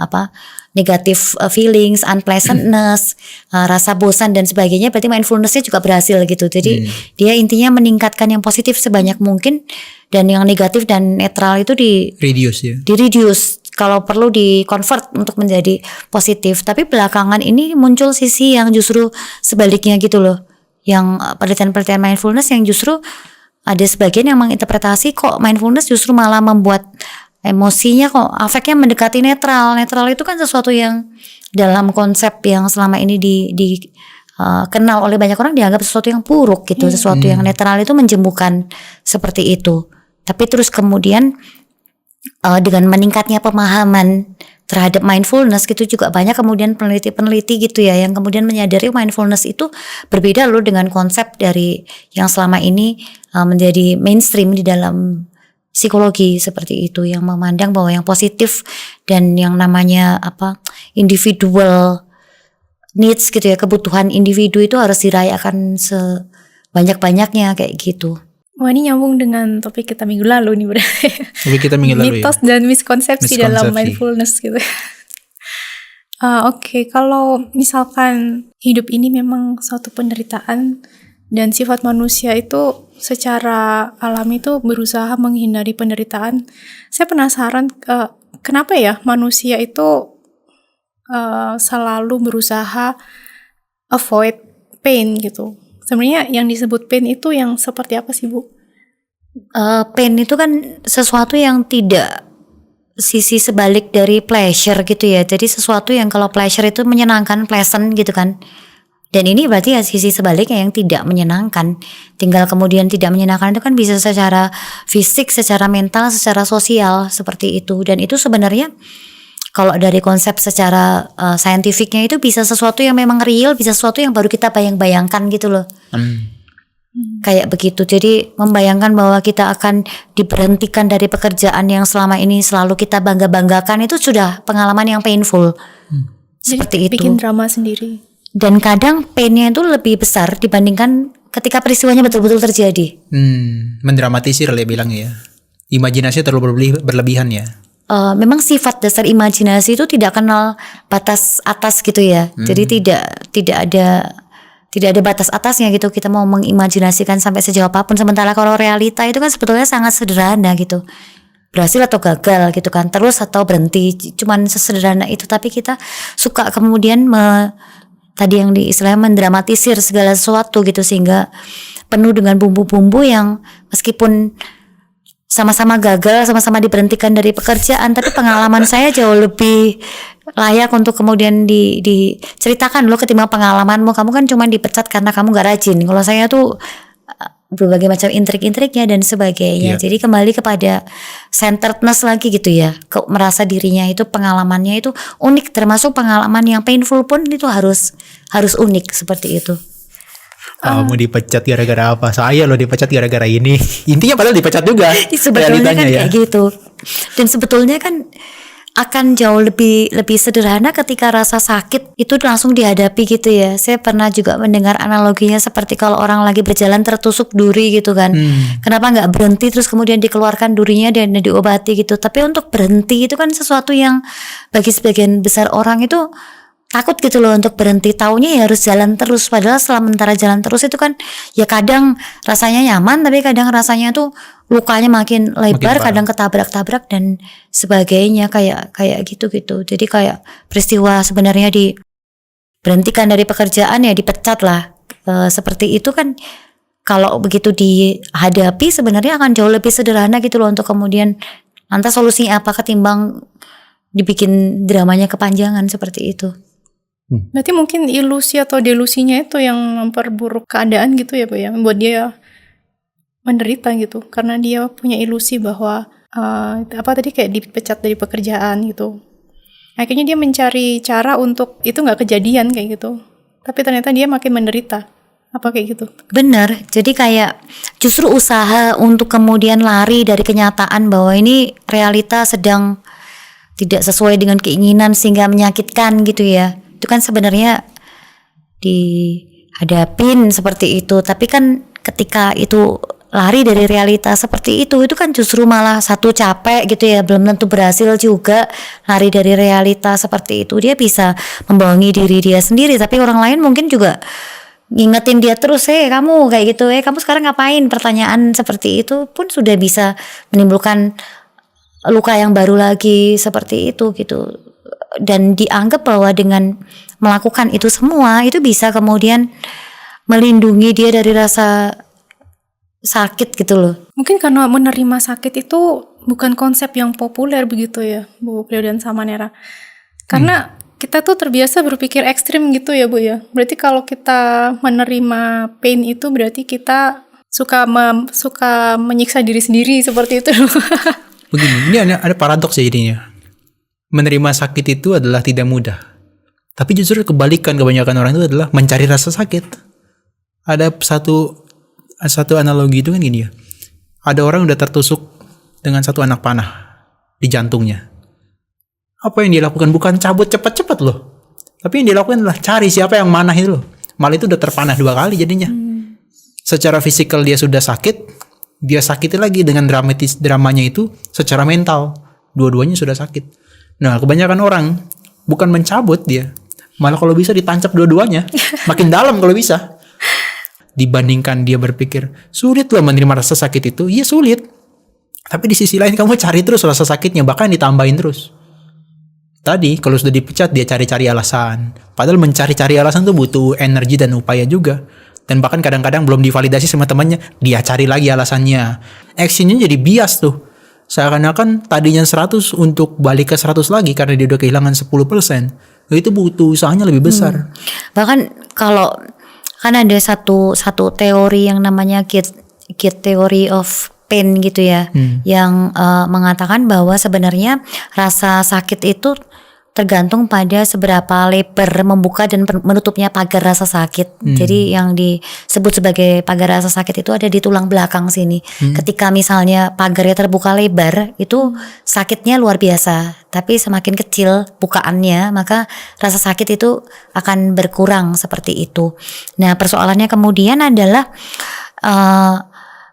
negative feelings, unpleasantness, rasa bosan dan sebagainya, berarti mindfulnessnya juga berhasil gitu. Jadi dia intinya meningkatkan yang positif sebanyak mungkin dan yang negatif dan netral itu reduce ya. Di-reduce, kalau perlu di-convert untuk menjadi positif. Tapi belakangan ini muncul sisi yang justru sebaliknya gitu loh. Yang penelitian-penelitian mindfulness yang justru ada sebagian yang menginterpretasi kok mindfulness justru malah membuat emosinya kok afeknya mendekati netral. Netral itu kan sesuatu yang dalam konsep yang selama ini kenal oleh banyak orang dianggap sesuatu yang buruk gitu. Sesuatu yang netral itu menjembuhkan seperti itu. Tapi terus kemudian dengan meningkatnya pemahaman terhadap mindfulness gitu juga banyak kemudian peneliti-peneliti gitu ya yang kemudian menyadari mindfulness itu berbeda loh dengan konsep dari yang selama ini menjadi mainstream di dalam psikologi seperti itu, yang memandang bahwa yang positif dan yang namanya individual needs gitu ya, kebutuhan individu itu harus dirayakan sebanyak-banyaknya kayak gitu. Wah, ini nyambung dengan topik kita minggu lalu nih berarti. Topik kita minggu lalu Mitos ya. dan miskonsepsi dalam mindfulness gitu. Oke, kalau misalkan hidup ini memang suatu penderitaan, Dan sifat manusia itu secara alami itu berusaha menghindari penderitaan. Saya penasaran kenapa ya manusia itu selalu berusaha avoid pain gitu. Sebenarnya yang disebut pain itu yang seperti apa sih, Bu? Pain itu kan sesuatu yang tidak sisi sebalik dari pleasure gitu ya. Jadi sesuatu yang kalau pleasure itu menyenangkan, pleasant gitu kan. Dan ini berarti ya sisi sebaliknya yang tidak menyenangkan. Tinggal kemudian tidak menyenangkan itu kan bisa secara fisik, secara mental, secara sosial seperti itu. Dan itu sebenarnya kalau dari konsep secara saintifiknya itu bisa sesuatu yang memang real, bisa sesuatu yang baru kita bayang-bayangkan gitu loh. Kayak begitu. Jadi membayangkan bahwa kita akan diberhentikan dari pekerjaan yang selama ini selalu kita bangga-banggakan itu sudah pengalaman yang painful. Seperti Jadi, itu. bikin drama sendiri. Dan kadang painnya itu lebih besar dibandingkan ketika peristiwanya betul-betul terjadi. Mendramatisir lah bilang ya. Imajinasinya terlalu berlebihan ya. Memang sifat dasar imajinasi itu tidak kenal batas atas gitu ya. Jadi tidak ada batas atasnya gitu. Kita mau mengimajinasikan sampai sejauh apapun. Sementara kalau realita itu kan sebetulnya sangat sederhana gitu. Berhasil atau gagal gitu kan. Terus atau berhenti. Cuman sesederhana itu. Tapi kita suka kemudian tadi yang istilahnya mendramatisir segala sesuatu gitu. Sehingga penuh dengan bumbu-bumbu yang meskipun sama-sama gagal, sama-sama diberhentikan dari pekerjaan, tapi pengalaman saya jauh lebih layak untuk kemudian diceritakan loh ketimbang pengalamanmu. Kamu kan cuma dipecat karena kamu gak rajin. Kalau saya tuh berbagai macam intrik-intriknya dan sebagainya. Jadi kembali kepada centeredness lagi gitu ya. Merasa dirinya itu pengalamannya itu unik, termasuk pengalaman yang painful pun itu harus unik seperti itu. Kamu dipecat gara-gara apa? Saya loh dipecat gara-gara ini. Intinya padahal dipecat juga. Sebetulnya kan kayak gitu. Dan sebetulnya kan akan jauh lebih sederhana ketika rasa sakit itu langsung dihadapi gitu ya. Saya pernah juga mendengar analoginya seperti kalau orang lagi berjalan tertusuk duri gitu kan. Kenapa nggak berhenti terus kemudian dikeluarkan durinya dan diobati gitu. Tapi untuk berhenti itu kan sesuatu yang bagi sebagian besar orang itu takut gitu loh untuk berhenti, taunya ya harus jalan terus. Padahal sementara jalan terus itu kan ya kadang rasanya nyaman, tapi kadang rasanya tuh lukanya makin lebar, kadang ketabrak-tabrak dan sebagainya kayak gitu. Jadi kayak peristiwa sebenarnya diberhentikan dari pekerjaan ya dipecat lah, seperti itu kan. Kalau begitu dihadapi sebenarnya akan jauh lebih sederhana gitu loh untuk kemudian lantas solusinya apa ketimbang dibikin dramanya kepanjangan seperti itu. Berarti mungkin ilusi atau delusinya itu yang memperburuk keadaan gitu ya, Bu ya, membuat dia menderita gitu, karena dia punya ilusi bahwa kayak dipecat dari pekerjaan gitu. Akhirnya dia mencari cara untuk itu nggak kejadian kayak gitu, tapi ternyata dia makin menderita. Apa kayak gitu? Benar, jadi kayak justru usaha untuk kemudian lari dari kenyataan bahwa ini realita sedang tidak sesuai dengan keinginan sehingga menyakitkan gitu ya. Itu kan sebenarnya dihadapin seperti itu, tapi kan ketika itu lari dari realita seperti itu kan justru malah satu capek gitu ya, belum tentu berhasil juga lari dari realita seperti itu. Dia bisa membohongi diri dia sendiri, tapi orang lain mungkin juga ngingetin dia terus, kamu kayak gitu, kamu sekarang ngapain, pertanyaan seperti itu pun sudah bisa menimbulkan luka yang baru lagi seperti itu gitu. Dan dianggap bahwa dengan melakukan itu semua itu bisa kemudian melindungi dia dari rasa sakit gitu loh. Mungkin karena menerima sakit itu bukan konsep yang populer begitu ya, Bu Cleo dan Samanera. Karena kita tuh terbiasa berpikir ekstrim gitu ya, Bu ya. Berarti kalau kita menerima pain itu berarti kita suka menyiksa diri sendiri seperti itu. Begini, ini ada paradoks ya jadinya. Menerima sakit itu adalah tidak mudah. Tapi justru kebalikan, kebanyakan orang itu adalah mencari rasa sakit. Ada satu analogi itu kan gini ya. Ada orang udah tertusuk dengan satu anak panah di jantungnya. Apa yang dia lakukan? Bukan cabut cepat-cepat loh. Tapi yang dia lakukan adalah cari siapa yang manah itu loh. Malah itu udah terpanah 2 kali jadinya. Secara fisikal dia sudah sakit, dia sakiti lagi dengan dramanya itu secara mental. Dua-duanya sudah sakit. Nah, kebanyakan orang bukan mencabut dia, malah kalau bisa ditancap dua-duanya, makin dalam kalau bisa. dibandingkan dia berpikir sulit loh menerima rasa sakit itu. Iya sulit, tapi di sisi lain kamu cari terus rasa sakitnya, bahkan ditambahin terus. Tadi kalau sudah dipecat dia cari-cari alasan, padahal mencari-cari alasan tuh butuh energi dan upaya juga. Dan bahkan kadang-kadang belum divalidasi sama temannya, dia cari lagi alasannya. Actionnya jadi bias tuh, seakan-akan tadinya 100 untuk balik ke 100 lagi karena dia udah kehilangan 10%. Itu butuh usahanya lebih besar. Bahkan kalau kan ada satu teori yang namanya gate theory of pain gitu ya, yang mengatakan bahwa sebenarnya rasa sakit itu tergantung pada seberapa lebar membuka dan menutupnya pagar rasa sakit. Jadi yang disebut sebagai pagar rasa sakit itu ada di tulang belakang sini. Ketika misalnya pagarnya terbuka lebar, itu sakitnya luar biasa. Tapi semakin kecil bukaannya, maka rasa sakit itu akan berkurang seperti itu. Nah, persoalannya kemudian adalah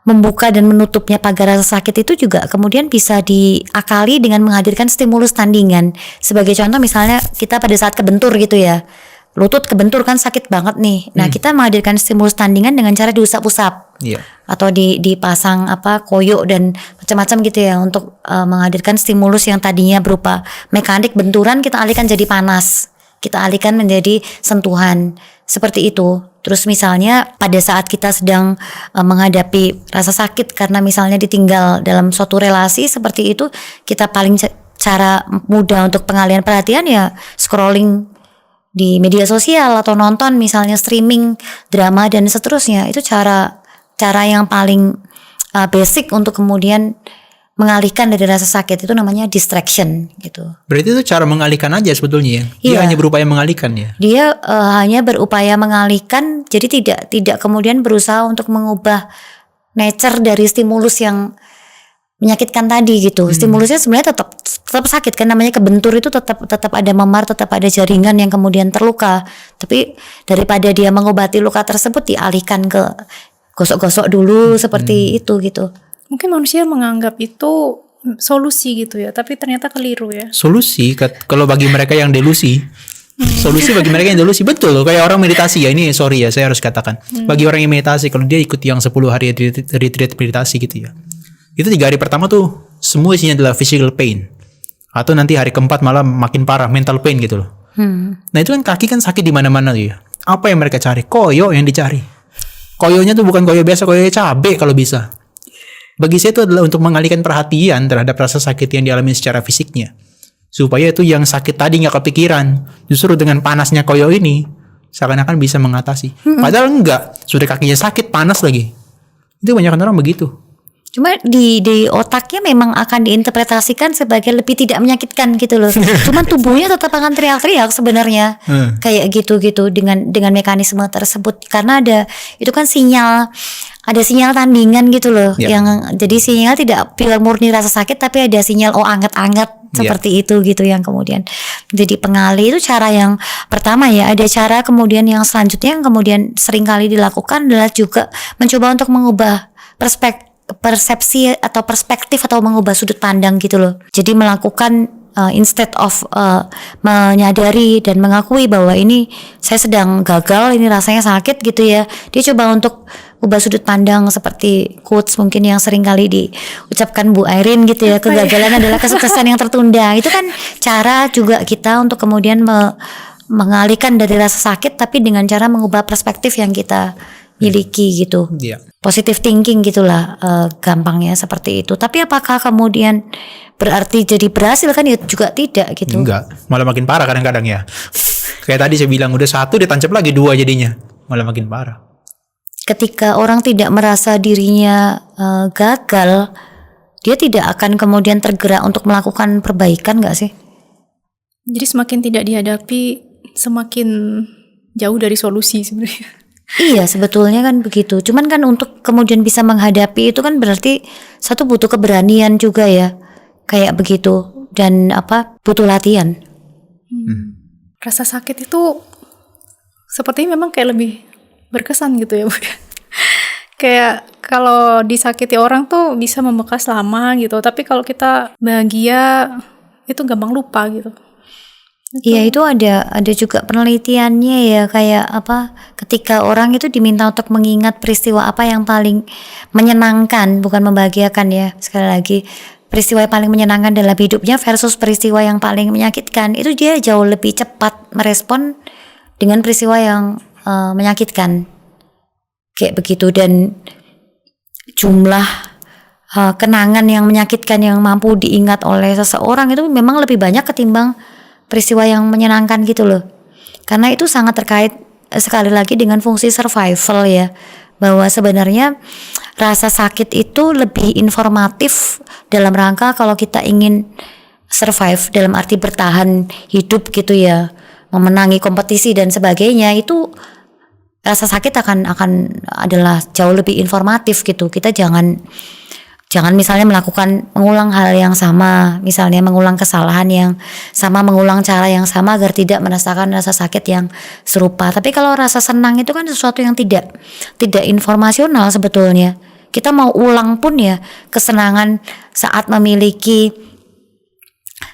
membuka dan menutupnya pagar rasa sakit itu juga kemudian bisa diakali dengan menghadirkan stimulus tandingan. Sebagai contoh misalnya kita pada saat kebentur gitu ya, lutut kebentur kan sakit banget nih. Nah kita menghadirkan stimulus tandingan dengan cara diusap-usap, atau dipasang koyo dan macam-macam gitu ya, untuk menghadirkan stimulus yang tadinya berupa mekanik benturan kita alihkan jadi panas, kita alihkan menjadi sentuhan seperti itu. Terus misalnya pada saat kita sedang menghadapi rasa sakit karena misalnya ditinggal dalam suatu relasi seperti itu, kita paling cara mudah untuk pengalihan perhatian ya scrolling di media sosial atau nonton misalnya streaming drama dan seterusnya. Itu cara yang paling basic untuk kemudian mengalihkan dari rasa sakit, itu namanya distraction gitu. Berarti itu cara mengalihkan aja sebetulnya ya. Dia hanya berupaya mengalihkan ya. Dia hanya berupaya mengalihkan, jadi tidak kemudian berusaha untuk mengubah nature dari stimulus yang menyakitkan tadi gitu. Stimulusnya sebenarnya tetap sakit kan, namanya kebentur itu tetap ada memar, tetap ada jaringan yang kemudian terluka. Tapi daripada dia mengobati luka tersebut, dialihkan ke gosok-gosok dulu seperti itu gitu. Mungkin manusia menganggap itu solusi gitu ya, tapi ternyata keliru ya. Solusi kalau bagi mereka yang delusi. Solusi bagi mereka yang delusi, betul loh, kayak orang meditasi ya. Ini sorry ya, saya harus katakan. Bagi orang yang meditasi, kalau dia ikut yang 10 hari retreat meditasi gitu ya, itu 3 hari pertama tuh semua isinya adalah physical pain, atau nanti hari keempat malah makin parah mental pain gitu loh. Nah itu kan kaki kan sakit di mana-mana tuh ya. Apa yang mereka cari? Koyo yang dicari. Koyonya tuh bukan koyo biasa, koyo cabe kalau bisa. Bagi saya itu adalah untuk mengalihkan perhatian terhadap rasa sakit yang dialami secara fisiknya, supaya itu yang sakit tadi nggak kepikiran. Justru dengan panasnya koyo ini seakan-akan bisa mengatasi. Padahal enggak, sudah kakinya sakit, panas lagi. Itu banyak orang begitu. Cuma di otaknya memang akan diinterpretasikan sebagai lebih tidak menyakitkan gitu loh. Cuman tubuhnya tetap akan teriak-teriak sebenarnya. Kayak gitu-gitu dengan mekanisme tersebut. Karena itu kan ada sinyal tandingan gitu loh. Yang jadi sinyal tidak pure murni rasa sakit, tapi ada sinyal anget-anget seperti itu gitu, yang kemudian jadi pengalih. Itu cara yang pertama ya. Ada cara kemudian yang selanjutnya yang kemudian seringkali dilakukan adalah juga mencoba untuk mengubah persepsi atau perspektif atau mengubah sudut pandang gitu loh. Jadi melakukan instead of menyadari dan mengakui bahwa ini saya sedang gagal, ini rasanya sakit gitu ya, dia coba untuk ubah sudut pandang seperti quotes mungkin yang sering kali diucapkan Bu Airin gitu ya, kegagalan adalah kesuksesan yang tertunda. Itu kan cara juga kita untuk kemudian mengalihkan dari rasa sakit, tapi dengan cara mengubah perspektif yang kita miliki gitu. Positive thinking gitulah gampangnya seperti itu. Tapi apakah kemudian berarti jadi berhasil? Kan ya juga tidak gitu. Enggak, malah makin parah kadang-kadang ya. Kayak tadi saya bilang udah 1 ditancap lagi 2 jadinya, malah makin parah. Ketika orang tidak merasa dirinya gagal, dia tidak akan kemudian tergerak untuk melakukan perbaikan, nggak sih? Jadi semakin tidak dihadapi, semakin jauh dari solusi sebenarnya. Iya, sebetulnya kan begitu. Cuman kan untuk kemudian bisa menghadapi itu kan berarti satu butuh keberanian juga ya, kayak begitu, dan butuh latihan. Rasa sakit itu sepertinya memang kayak lebih berkesan gitu ya, Bu. Kayak kalau disakiti orang tuh bisa membekas lama gitu, tapi kalau kita bahagia itu gampang lupa gitu. Iya, itu ada juga penelitiannya ya, kayak apa, ketika orang itu diminta untuk mengingat peristiwa apa yang paling menyenangkan, bukan membahagiakan ya, sekali lagi, peristiwa yang paling menyenangkan dalam hidupnya versus peristiwa yang paling menyakitkan, itu dia jauh lebih cepat merespon dengan peristiwa yang menyakitkan kayak begitu. Dan jumlah kenangan yang menyakitkan yang mampu diingat oleh seseorang itu memang lebih banyak ketimbang peristiwa yang menyenangkan gitu loh. Karena itu sangat terkait sekali lagi dengan fungsi survival ya, bahwa sebenarnya rasa sakit itu lebih informatif dalam rangka kalau kita ingin survive, dalam arti bertahan hidup gitu ya, memenangi kompetisi dan sebagainya. Itu rasa sakit akan adalah jauh lebih informatif gitu. Kita jangan misalnya mengulang hal yang sama, misalnya mengulang kesalahan yang sama, mengulang cara yang sama agar tidak merasakan rasa sakit yang serupa. Tapi kalau rasa senang itu kan sesuatu yang tidak informasional sebetulnya. Kita mau ulang pun ya, kesenangan saat memiliki,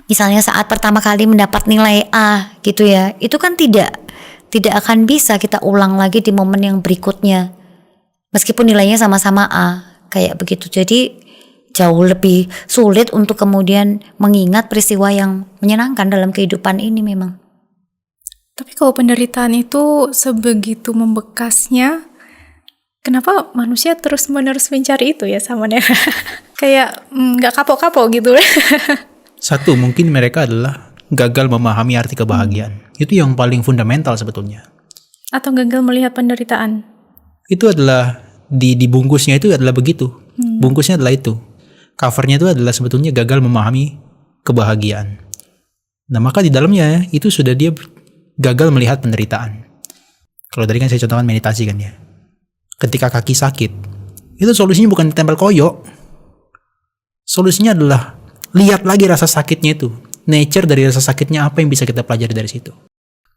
misalnya saat pertama kali mendapat nilai A gitu ya, itu kan tidak akan bisa kita ulang lagi di momen yang berikutnya meskipun nilainya sama-sama A kayak begitu. Jadi jauh lebih sulit untuk kemudian mengingat peristiwa yang menyenangkan dalam kehidupan ini memang. Tapi kalau penderitaan itu sebegitu membekasnya, kenapa manusia terus-menerus mencari itu ya sama Nera? Kayak nggak kapok-kapok gitu. Satu, mungkin mereka adalah gagal memahami arti kebahagiaan. Itu yang paling fundamental sebetulnya. Atau gagal melihat penderitaan. Itu adalah di bungkusnya itu adalah begitu. Bungkusnya adalah itu. Covernya itu adalah sebetulnya gagal memahami kebahagiaan. Nah, maka di dalamnya itu sudah dia gagal melihat penderitaan. Kalau tadi kan saya contohkan meditasi kan ya. Ketika kaki sakit, itu solusinya bukan tempel koyo. Solusinya adalah lihat lagi rasa sakitnya itu. Nature dari rasa sakitnya apa yang bisa kita pelajari dari situ.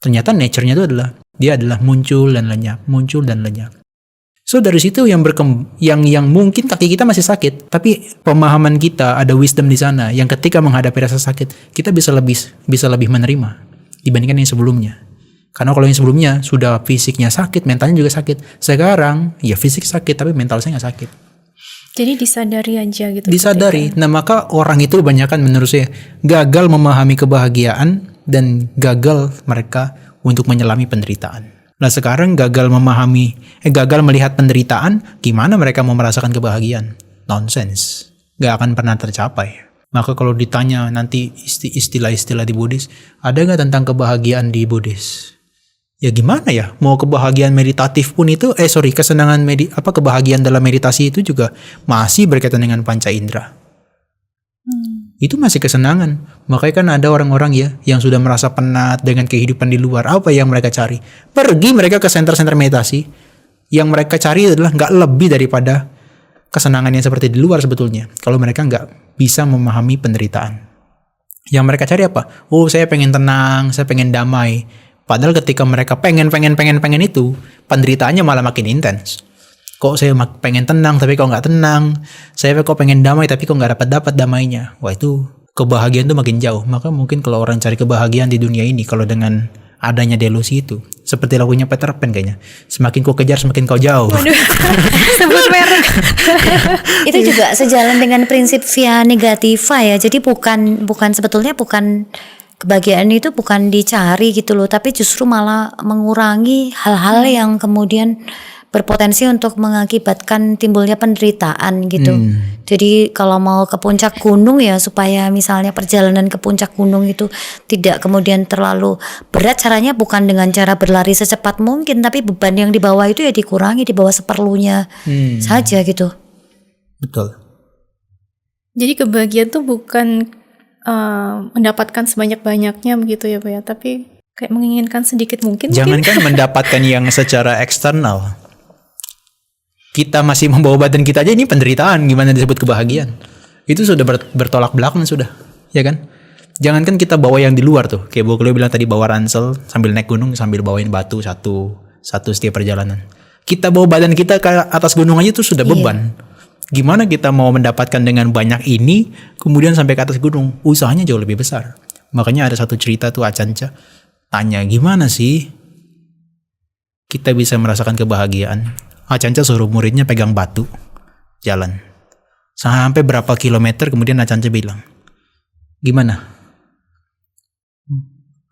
Ternyata nature-nya itu adalah dia adalah muncul dan lenyap. So dari situ yang mungkin kaki kita masih sakit, tapi pemahaman kita ada wisdom di sana yang ketika menghadapi rasa sakit kita bisa lebih menerima dibandingkan yang sebelumnya. Karena kalau yang sebelumnya sudah fisiknya sakit, mentalnya juga sakit. Sekarang ya fisik sakit tapi mental saya nggak sakit. Jadi disadari aja gitu. Disadari. Nah maka orang itu kebanyakan menurut saya gagal memahami kebahagiaan dan gagal mereka untuk menyelami penderitaan. Nah sekarang gagal melihat penderitaan, gimana mereka mau merasakan kebahagiaan? Nonsense. Gak akan pernah tercapai. Maka kalau ditanya nanti istilah-istilah di Buddhis, ada gak tentang kebahagiaan di Buddhis? Ya gimana ya? Mau kebahagiaan meditatif pun itu, kebahagiaan dalam meditasi itu juga masih berkaitan dengan panca indera. Itu masih kesenangan. Makanya kan ada orang-orang ya yang sudah merasa penat dengan kehidupan di luar. Apa yang mereka cari? Pergi mereka ke center-center meditasi. Yang mereka cari adalah gak lebih daripada kesenangan yang seperti di luar sebetulnya. Kalau mereka gak bisa memahami penderitaan. Yang mereka cari apa? Oh saya pengen tenang, saya pengen damai. Padahal ketika mereka pengen itu, penderitaannya malah makin intens. Kok saya pengen tenang tapi kok nggak tenang, saya kok pengen damai tapi kok nggak dapat damainya. Wah itu kebahagiaan tuh makin jauh. Maka mungkin kalau orang cari kebahagiaan di dunia ini, kalau dengan adanya delusi itu, seperti lagunya Peter Pan kayaknya, semakin kau kejar semakin kau jauh. Waduh, sebut merek. Itu juga sejalan dengan prinsip via negativa ya. Jadi bukan kebahagiaan itu bukan dicari gitu loh, tapi justru malah mengurangi hal-hal yang kemudian berpotensi untuk mengakibatkan timbulnya penderitaan gitu. Jadi kalau mau ke puncak gunung ya supaya misalnya perjalanan ke puncak gunung itu tidak kemudian terlalu berat, caranya bukan dengan cara berlari secepat mungkin, tapi beban yang dibawa itu ya dikurangi, dibawa seperlunya saja gitu. Betul. Jadi kebahagiaan tuh bukan mendapatkan sebanyak-banyaknya begitu ya Pak ya, tapi kayak menginginkan sedikit mungkin. Jangankan mendapatkan yang secara eksternal, kita masih membawa badan kita aja ini penderitaan, gimana disebut kebahagiaan? Itu sudah bertolak belakang sudah, ya kan? Jangankan kita bawa yang di luar tuh, kayak Bu Cleo bilang tadi bawa ransel sambil naik gunung sambil bawain batu satu setiap perjalanan. Kita bawa badan kita ke atas gunung aja tuh sudah beban. Gimana kita mau mendapatkan dengan banyak ini kemudian sampai ke atas gunung? Usahanya jauh lebih besar. Makanya ada satu cerita tuh Acanca tanya, gimana sih kita bisa merasakan kebahagiaan? Acanca suruh muridnya pegang batu, jalan. Sampai berapa kilometer kemudian Acanca bilang, gimana?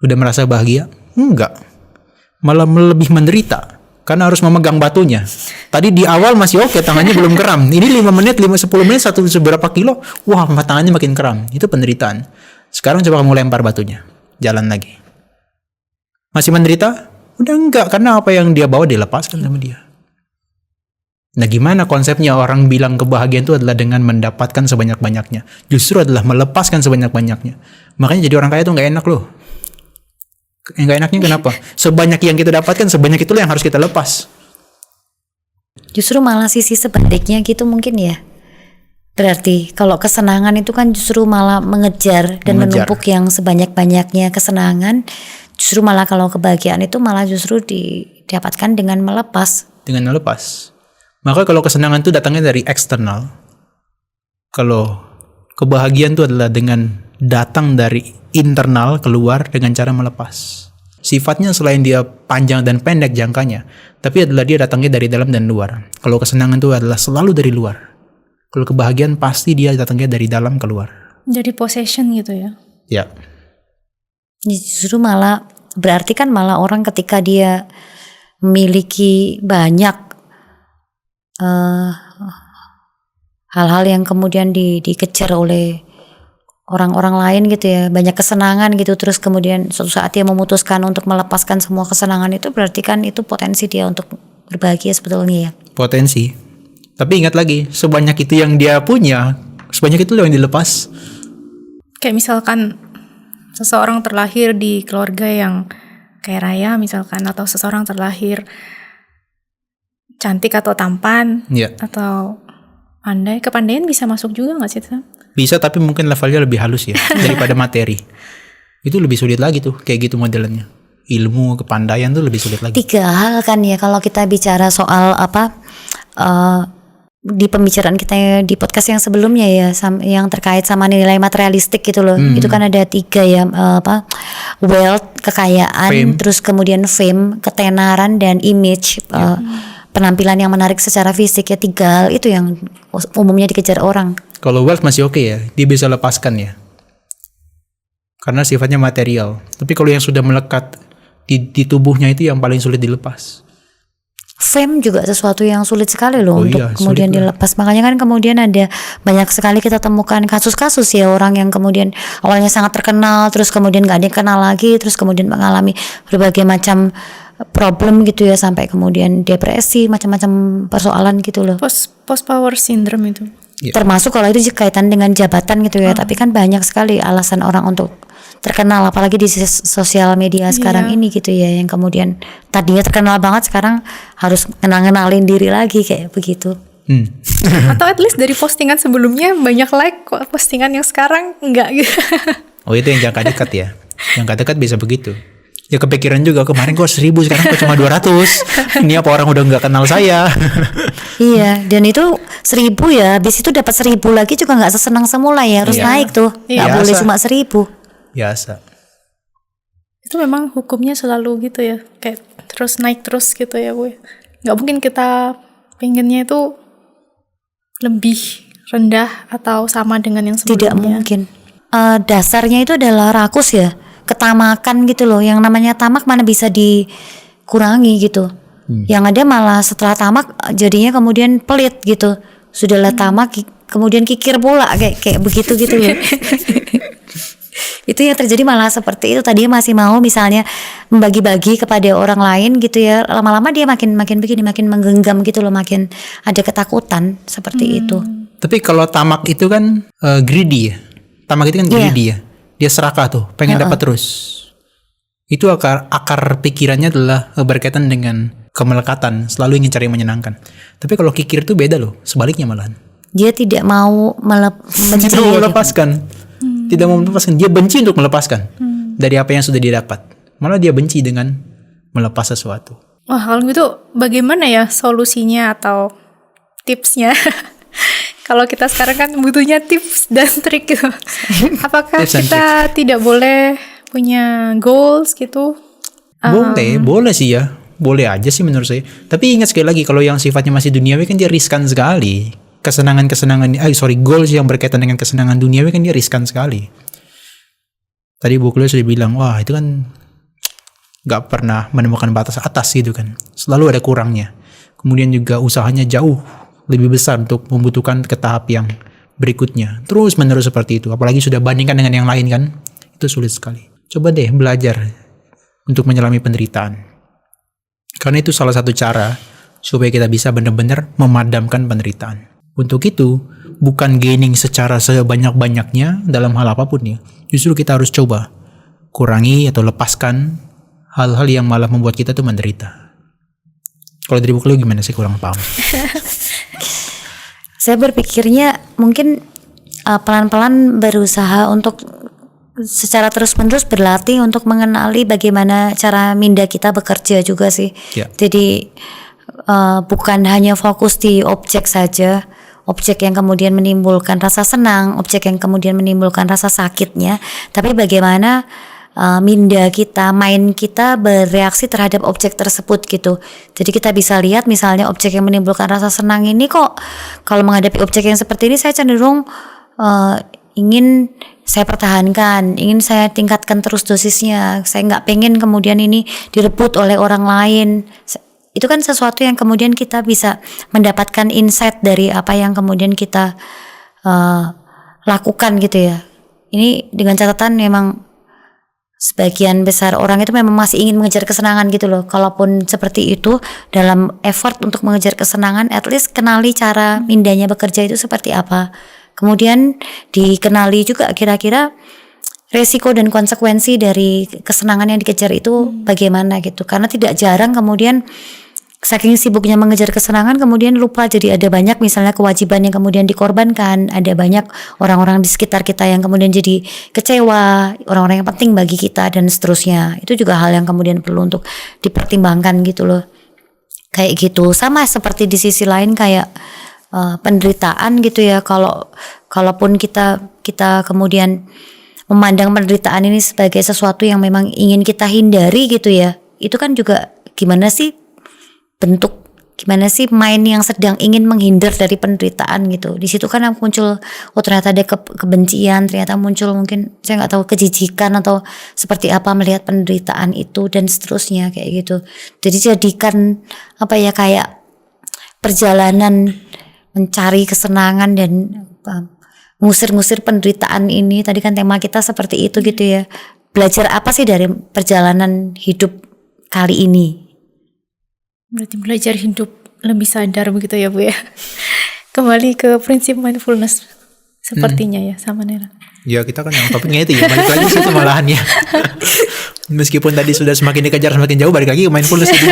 Udah merasa bahagia? Enggak. Malah lebih menderita. Karena harus memegang batunya. Tadi di awal masih oke, tangannya belum kram. Ini 5 menit, 10 menit, seberapa kilo, wah tangannya makin kram. Itu penderitaan. Sekarang coba kamu lempar batunya. Jalan lagi. Masih menderita? Udah enggak, karena apa yang dia bawa dilepaskan sama dia. Nah gimana konsepnya orang bilang kebahagiaan itu adalah dengan mendapatkan sebanyak-banyaknya. Justru adalah melepaskan sebanyak-banyaknya. Makanya jadi orang kaya itu gak enak loh. Yang gak enaknya kenapa? Sebanyak yang kita dapatkan, sebanyak itulah yang harus kita lepas. Justru malah sisi sebaliknya gitu mungkin ya. Berarti kalau kesenangan itu kan justru malah mengejar dan menumpuk yang sebanyak-banyaknya kesenangan. Justru malah kalau kebahagiaan itu malah justru didapatkan dengan melepas. Dengan melepas. Maka kalau kesenangan itu datangnya dari eksternal. Kalau kebahagiaan itu adalah dengan datang dari internal, keluar dengan cara melepas. Sifatnya selain dia panjang dan pendek jangkanya, tapi adalah dia datangnya dari dalam dan luar. Kalau kesenangan itu adalah selalu dari luar. Kalau kebahagiaan pasti dia datangnya dari dalam keluar. Jadi possession gitu ya? Ya. Justru malah berarti kan malah orang ketika dia memiliki banyak hal-hal yang kemudian dikejar oleh orang-orang lain gitu ya, banyak kesenangan gitu, terus kemudian suatu saat dia memutuskan untuk melepaskan semua kesenangan itu, berarti kan itu potensi dia untuk berbahagia sebetulnya ya. Potensi. Tapi ingat lagi, sebanyak itu yang dia punya, sebanyak itu yang dilepas. Kayak misalkan seseorang terlahir di keluarga yang kaya raya misalkan, atau seseorang terlahir cantik atau tampan, atau pandai, kepandaian bisa masuk juga gak sih? Bisa, tapi mungkin levelnya lebih halus ya daripada materi. Itu lebih sulit lagi tuh, kayak gitu modelnya. Ilmu, kepandaian tuh lebih sulit lagi. 3 hal kan ya kalau kita bicara soal di pembicaraan kita di podcast yang sebelumnya ya, yang terkait sama nilai materialistik gitu loh. Itu kan ada 3 ya, wealth, kekayaan, fame. Terus kemudian fame, ketenaran, dan image, penampilan yang menarik secara fisik ya. 3 hal itu yang umumnya dikejar orang. Kalau wealth masih oke ya, dia bisa lepaskan ya, karena sifatnya material. Tapi kalau yang sudah melekat di tubuhnya itu yang paling sulit dilepas. Fame juga sesuatu yang sulit sekali loh untuk kemudian dilepas. Makanya kan kemudian ada banyak sekali kita temukan kasus-kasus ya, orang yang kemudian awalnya sangat terkenal, terus kemudian gak ada yang kenal lagi, terus kemudian mengalami berbagai macam problem gitu ya, sampai kemudian depresi, macam-macam persoalan gitu loh. Post power syndrome itu. Termasuk kalau itu kaitan dengan jabatan gitu ya. Tapi kan banyak sekali alasan orang untuk terkenal, apalagi di sosial media sekarang ini gitu ya, yang kemudian tadinya terkenal banget sekarang harus kenalin diri lagi kayak begitu. Atau at least dari postingan sebelumnya banyak like kok, postingan yang sekarang enggak gitu. Oh itu yang jangka dekat ya. Jangka dekat bisa begitu. Ya kepikiran juga, kemarin kok 1000, sekarang kok cuma 200. Ini apa orang udah nggak kenal saya? Iya, dan itu 1000 ya, habis itu dapat 1000 lagi juga nggak sesenang semula ya, harus naik tuh, nggak boleh cuma 1000. Biasa. Itu memang hukumnya selalu gitu ya, kayak terus naik terus gitu ya gue. Nggak mungkin kita pengennya itu lebih rendah atau sama dengan yang sebelumnya. Tidak mungkin. Dasarnya itu adalah rakus ya, ketamakan gitu loh. Yang namanya tamak mana bisa dikurangi gitu. Yang ada malah setelah tamak jadinya kemudian pelit gitu. Sudahlah tamak kemudian kikir pula kayak begitu gitu loh. Itu yang terjadi malah seperti itu. Tadinya masih mau misalnya membagi-bagi kepada orang lain gitu ya, lama-lama dia makin begini, makin menggenggam gitu loh, makin ada ketakutan seperti itu. Tapi kalau tamak itu kan greedy ya. Tamak itu kan greedy ya. Dia serakah tuh, pengen dapat terus. Itu akar pikirannya adalah berkaitan dengan kemelekatan, selalu ingin cari yang menyenangkan. Tapi kalau kikir itu beda loh, sebaliknya malahan. Dia tidak mau melepaskan. Tidak mau melepaskan, dia benci untuk melepaskan dari apa yang sudah dia dapat. Malah dia benci dengan melepas sesuatu. Wah, kalau gitu bagaimana ya solusinya atau tipsnya? Kalau kita sekarang kan butuhnya tips dan trik gitu. Apakah Tips and kita tidak boleh punya goals gitu? Boleh sih ya. Boleh aja sih menurut saya. Tapi ingat sekali lagi, kalau yang sifatnya masih duniawi kan dia riskan sekali. Goals yang berkaitan dengan kesenangan duniawi kan dia riskan sekali. Tadi Bu Cleo sudah bilang, wah itu kan gak pernah menemukan batas atas gitu kan. Selalu ada kurangnya. Kemudian juga usahanya jauh lebih besar untuk membutuhkan ke tahap yang berikutnya. Terus menerus seperti itu. Apalagi sudah bandingkan dengan yang lain kan. Itu sulit sekali. Coba deh belajar untuk menyelami penderitaan. Karena itu salah satu cara supaya kita bisa benar-benar memadamkan penderitaan. Untuk itu, bukan gaining secara sebanyak-banyaknya dalam hal apapun ya. Justru kita harus coba kurangi atau lepaskan hal-hal yang malah membuat kita tuh menderita. Kalau dari Bu Cleo gimana sih, kurang paham? Saya berpikirnya mungkin pelan-pelan berusaha untuk secara terus-menerus berlatih untuk mengenali bagaimana cara minda kita bekerja juga sih. Ya. Jadi bukan hanya fokus di objek saja, objek yang kemudian menimbulkan rasa senang, objek yang kemudian menimbulkan rasa sakitnya, tapi bagaimana minda kita, mind kita bereaksi terhadap objek tersebut gitu. Jadi kita bisa lihat misalnya objek yang menimbulkan rasa senang ini kok kalau menghadapi objek yang seperti ini saya cenderung ingin saya pertahankan, ingin saya tingkatkan terus dosisnya. Saya nggak pengen kemudian ini direbut oleh orang lain. Itu kan sesuatu yang kemudian kita bisa mendapatkan insight dari apa yang kemudian kita lakukan gitu ya. Ini dengan catatan memang sebagian besar orang itu memang masih ingin mengejar kesenangan gitu loh. Kalaupun seperti itu, dalam effort untuk mengejar kesenangan, at least kenali cara mindanya bekerja itu seperti apa. Kemudian dikenali juga kira-kira resiko dan konsekuensi dari kesenangan yang dikejar itu bagaimana gitu. Karena tidak jarang kemudian saking sibuknya mengejar kesenangan kemudian lupa, jadi ada banyak misalnya kewajiban yang kemudian dikorbankan, ada banyak orang-orang di sekitar kita yang kemudian jadi kecewa, orang-orang yang penting bagi kita dan seterusnya. Itu juga hal yang kemudian perlu untuk dipertimbangkan gitu loh. Kayak gitu. Sama seperti di sisi lain kayak penderitaan gitu ya. Kalaupun kita kemudian memandang penderitaan ini sebagai sesuatu yang memang ingin kita hindari gitu ya, itu kan juga gimana sih mind yang sedang ingin menghindar dari penderitaan gitu. Di situ kan muncul, ternyata ada kebencian, ternyata muncul mungkin saya nggak tahu kejijikan atau seperti apa melihat penderitaan itu dan seterusnya kayak gitu. Jadi jadikan kayak perjalanan mencari kesenangan dan ngusir-ngusir penderitaan ini. Tadi kan tema kita seperti itu gitu ya. Belajar apa sih dari perjalanan hidup kali ini? Berarti belajar hidup lebih sadar begitu ya Bu ya. Kembali ke prinsip mindfulness sepertinya ya sama Nera. Ya kita kan yang topiknya itu ya, balik lagi situ malahan ya. Meskipun tadi sudah semakin dikejar semakin jauh, balik lagi ke mindfulness itu.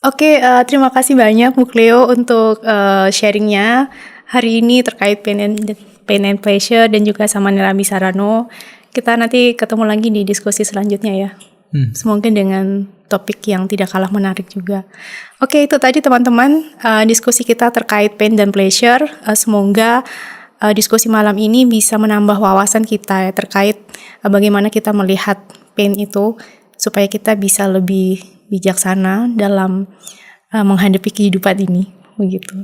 Oke, terima kasih banyak Bu Cleo untuk sharingnya hari ini terkait pain and pleasure dan juga sama Nera Bisarano. Kita nanti ketemu lagi di diskusi selanjutnya ya. Semoga dengan topik yang tidak kalah menarik juga. Oke, itu tadi teman-teman diskusi kita terkait pain dan pleasure. Semoga diskusi malam ini bisa menambah wawasan kita ya, terkait bagaimana kita melihat pain itu supaya kita bisa lebih bijaksana dalam menghadapi kehidupan ini, begitu.